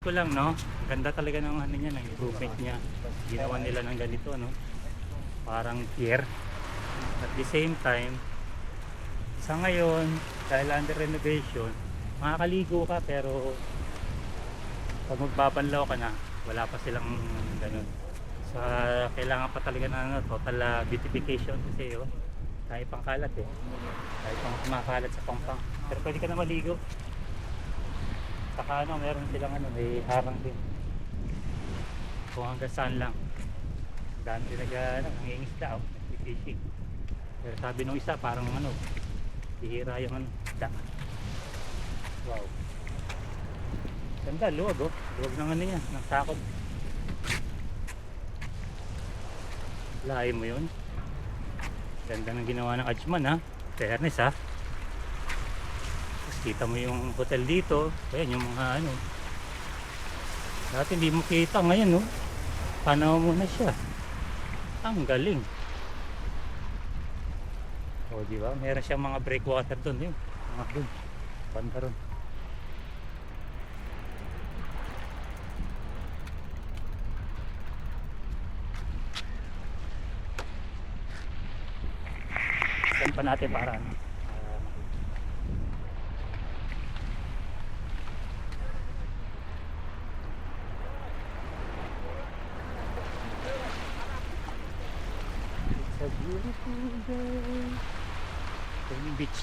Ko lang, no? Ganda talaga ng ano niya, ng improvement niya. Ginawa nila ng ganito, no? Parang pier. At the same time, sa ngayon, dahil under renovation, makakaligo ka pero pag magbabanlaw ka na, wala pa silang ganun. So, kailangan pa talaga ng ano, total beautification kasi oh, tayo pang kalat eh. Tayo pang kumakalat sa pampang. Pero pwede ka na maligo. Saka ano, meron silang ano, may harang din. Kung hanggang saan lang. Dami din nangingisda oh, nag-fishing. Pero sabi nung isa parang ano, hihira yung ano, isda. Wow. Ganda, luwag oh. Luwag ng ano niya, ng sakod. Lahi mo yun. Ganda ng ginawa ng Ajman ha. Fairness ha. Tapos kita mo yung hotel dito. Ayan yung mga ano. Dati hindi mo kita, ngayon no. Panaw mo na siya. Ang galing. O di ba? Meron siyang mga breakwater doon yun. Mga doon. Banda ron. Saan pa natin para ano? It's a beautiful day. Ito yung beach.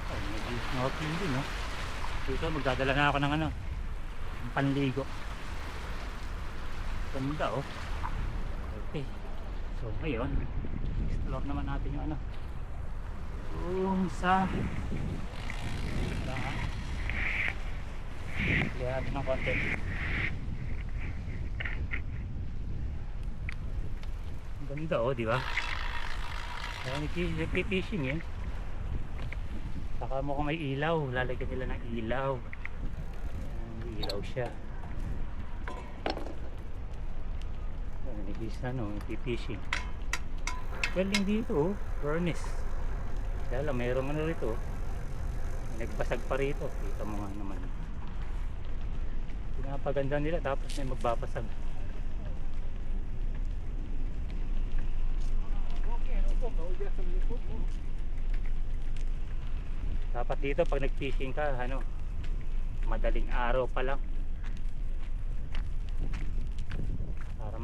Ay, nag-snorkeling din no? Dito magdadala na ako ng ano, ng panligo. Ganda oh. Okay. So ngayon, explore naman natin yung ano, yung sa kaya natin ng konti. Ganda oh, di ba? Kaya nag-fishing eh. Saka mo kung may ilaw, lalagyan nila ng ilaw. Ayan, ilaw siya. Nag-fishing ano, nag-fishing. Galing dito oh, furnace. Kaya lang, mayroong ano rito. May nagbasag pa rito. Kita mo nga naman. Pinapaganda nila tapos may magbabasag. Dapat dito pag nag-fishing ka, ano, madaling araw pa lang. Para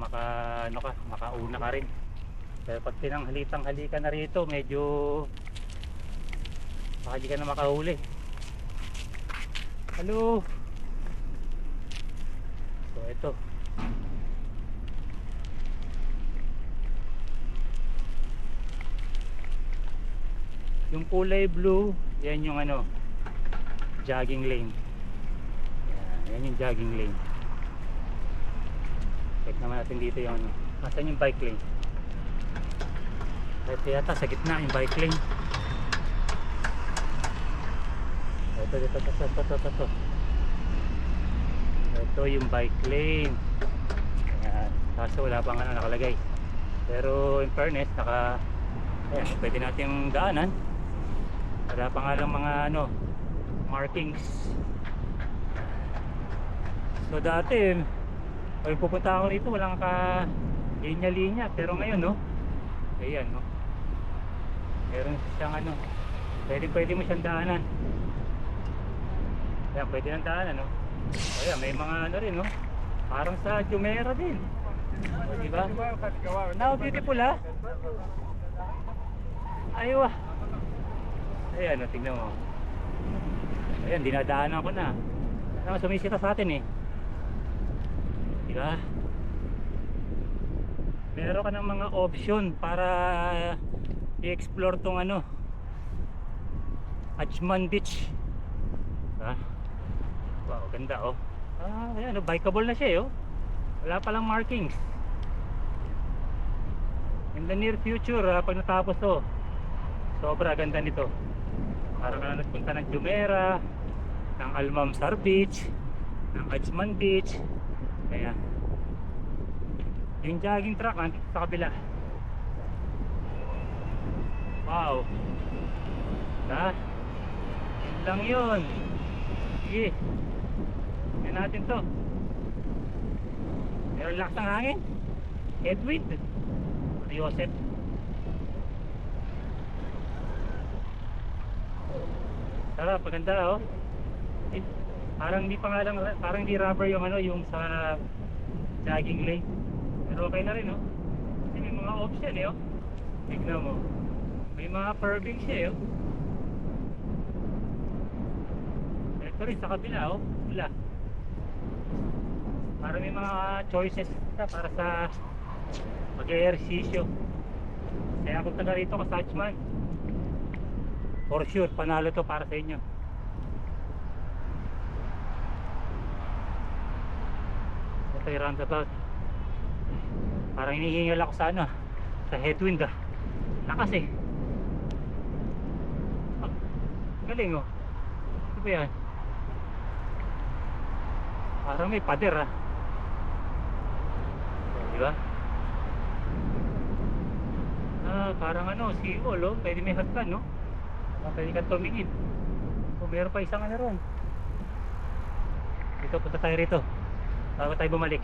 makauna ka rin. Pero pag tinanghali ka na rito, medyo baka di ka na makahuli. Hello. So ito. Yung kulay blue, yan yung ano, jogging lane. Yan yung jogging lane. Check naman natin dito yung ano. Nasaan yung bike lane? Ito yata sa gitna yung bike lane. Ito. Ito yung bike lane. Ayan. Kaso wala pang ano nakalagay. Pero in fairness, ayan, pwede natin daanan. Wala pa nga lang mga ano, markings. So dati, pag pupunta ako rito, walang linya-linya. Pero ngayon, no? Ayan, no? Meron siyang ano, pwede mo siyang daanan. Ayan, pwede nang daanan, no? Ayan, may mga ano rin, no? Parang sa Jumeirah din. O, diba? Now, beautiful, ha? Aywa. Ayan, no, tignan mo. Ayan, dinadaanan ko na. Ayan, sumisita sa atin, eh. Diba? Meron ka ng mga option para i-explore tong ano, Ajman Beach. Ha? Wow, ganda oh. Ayan, bikeable na siya oh. Wala palang markings. In the near future, pag natapos to, sobra ganda nito. Para ka na nagpunta ng Jumeirah, ng Al-Mamsar Beach, ng Ajman Beach. Kaya yung jogging track sa kabila. Wow. Ha? Yun lang yun. Sige. Yan natin to. Meron lakas ng hangin. Headwind. Yosef. Sarap, maganda oh. Parang hindi pa nga lang, parang hindi rubber yung ano, yung sa jogging lane. Pero okay na rin oh. Kasi may mga option eh oh. Tignan mo. May mga curving siya eh oh. Ito rin sa kabila oh. Wala. Para may mga choices ka para sa mag-ehersisyo. Kaya kung taga rito ka Satchman, for sure panalo to para sa inyo. Ito yung roundabout. Parang hinihingal ako sa ano, sa headwind ah. Lakas eh. Ah, galing oh. Ano ba yan? Parang may pader ah. Diba? Ah, parang ano, seawall oh. Pwede may hagdan no? Pwede kang tumingin. O meron pa isang ano ron. Dito, punta tayo rito bago tayo bumalik.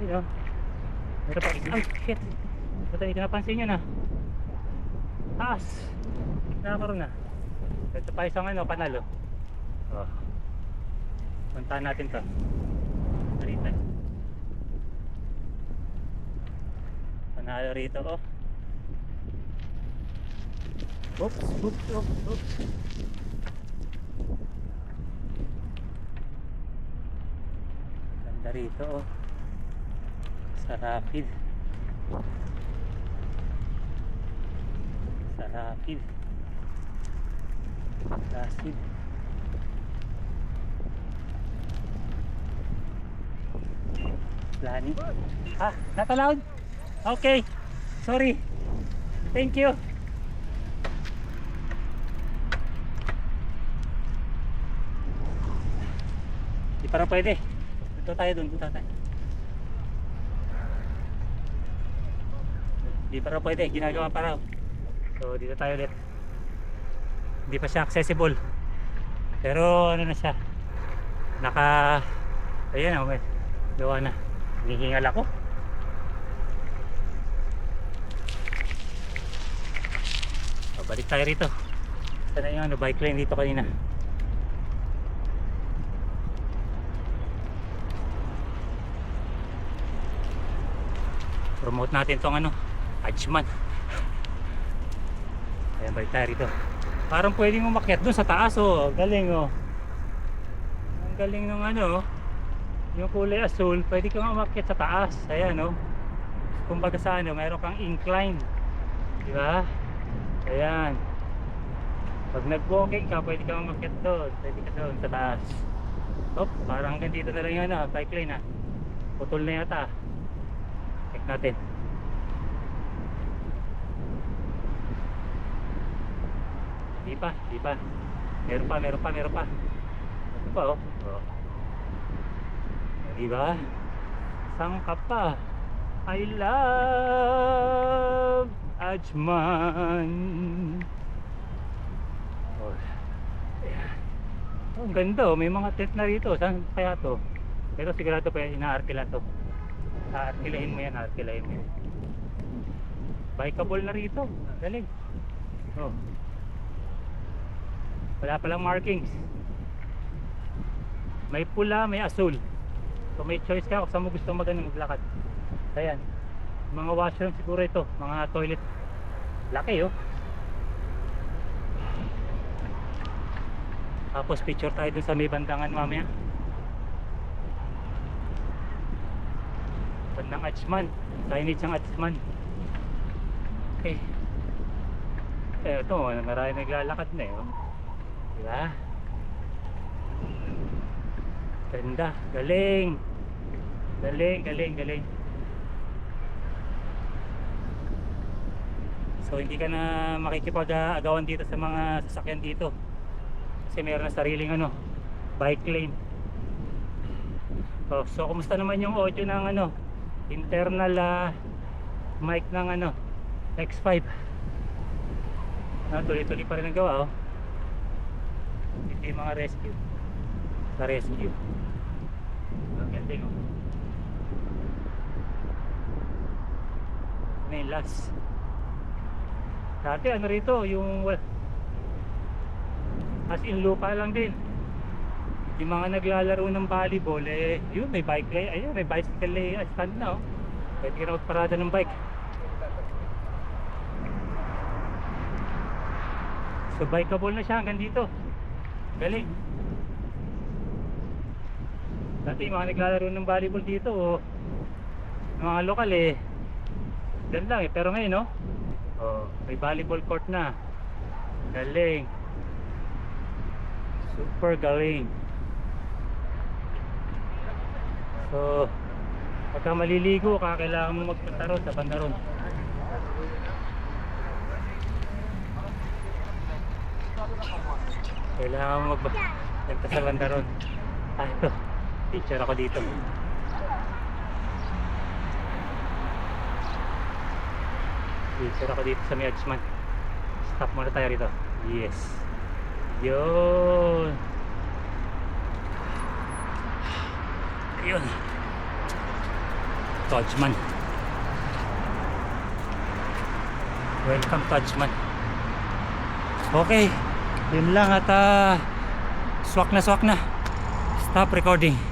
Yun o. Meron pa isang. Ay shit. Punta dito, napansin nyo na. Taas. Nakakaroon na. Ito pa isang ano, panalo. O. Puntahan natin to. Rito. Panalo rito o. Oops, oops, oops, oops. Ganda rito oh. Sa Rapid. Sa Rapid. Placid. Planning. Ah, not allowed? Okay. Sorry. Thank you. Parang pwede. Dito tayo dun, dito tayo. Hindi parang pwede, ginagawa pa raw. So dito tayo ulit. Hindi pa siya accessible. Pero ano na siya. Ayan o, gawa na. Hinihingal ako. So, balik tayo rito. Sana yung ano, bike lane dito kanina. Promote natin tong ano, Ajman. Ayan, balik tayo rito. Parang pwedeng umakyat doon sa taas oh. Galing oh. Ang galing ng ano, yung kulay asul, pwede kang umakyat sa taas. Ayan oh. Kumbaga sa ano, mayroon kang incline. Di ba? Ayan. Pag nag-walking ka, pwede kang umakyat doon. Pwede ka doon sa taas. Oh, parang hanggang dito na lang yun ah, bike lane ah. Putol na yata. Check natin. Di pa. Meron pa. Ito pa oh. Oh. Di ba? Sangkap pa. I love Ajman. Oh. Ayan. Oh, ang ganda oh. May mga tent na rito. Saan kaya to? Pero sigurado pa ina-arkila to. Arkilahin mo yan, arkilahin mo yan. Bikeable na rito. Galing. Oh. Wala palang markings. May pula, may asul. So may choice ka kung saan mo gusto maglakad. Ayan. Mga washroom siguro ito. Mga toilet. Laki oh. Tapos picture tayo dun sa may bandangan mamaya. Bandang Ajman. Signage ng Ajman. Okay. Ito, marami naglalakad na eh. Diba? Ganda. Galing. Galing. So hindi ka na makikipag-agawan dito sa mga sasakyan dito. Kasi meron na sariling ano, bike lane. So kumusta naman yung audio ng ano, internal mic ng ano, X5. Tuloy-tuloy pa rin ang gawa oh. Ito yung mga rescue. sa rescue. Ang galing oh. May last. Dati ano rito, yung as in lupa lang din. Yung mga naglalaro ng volleyball, eh, yun, may bike lane, ayun, may bicycle lane, stand na oh. Pwede ka na magparada ng bike. So, bikeable na siya hanggang dito. Galing. Dati yung mga naglalaro ng volleyball dito, oh, mga lokal eh, dyan lang eh, pero ngayon, no? Oh, may volleyball court na. Galing. Super galing. So, pagka maliligo ka, kailangan mo magpunta ron sa bandaron. Kailangan mo magpunta sa bandaron. Ah, ito. Picture ako dito. Picture ako dito sa may Ajman. Stop muna tayo rito. Yes. Yun. Ayun. Tajman. Welcome Tajman. Okay. Yun lang at swak na. Stop recording.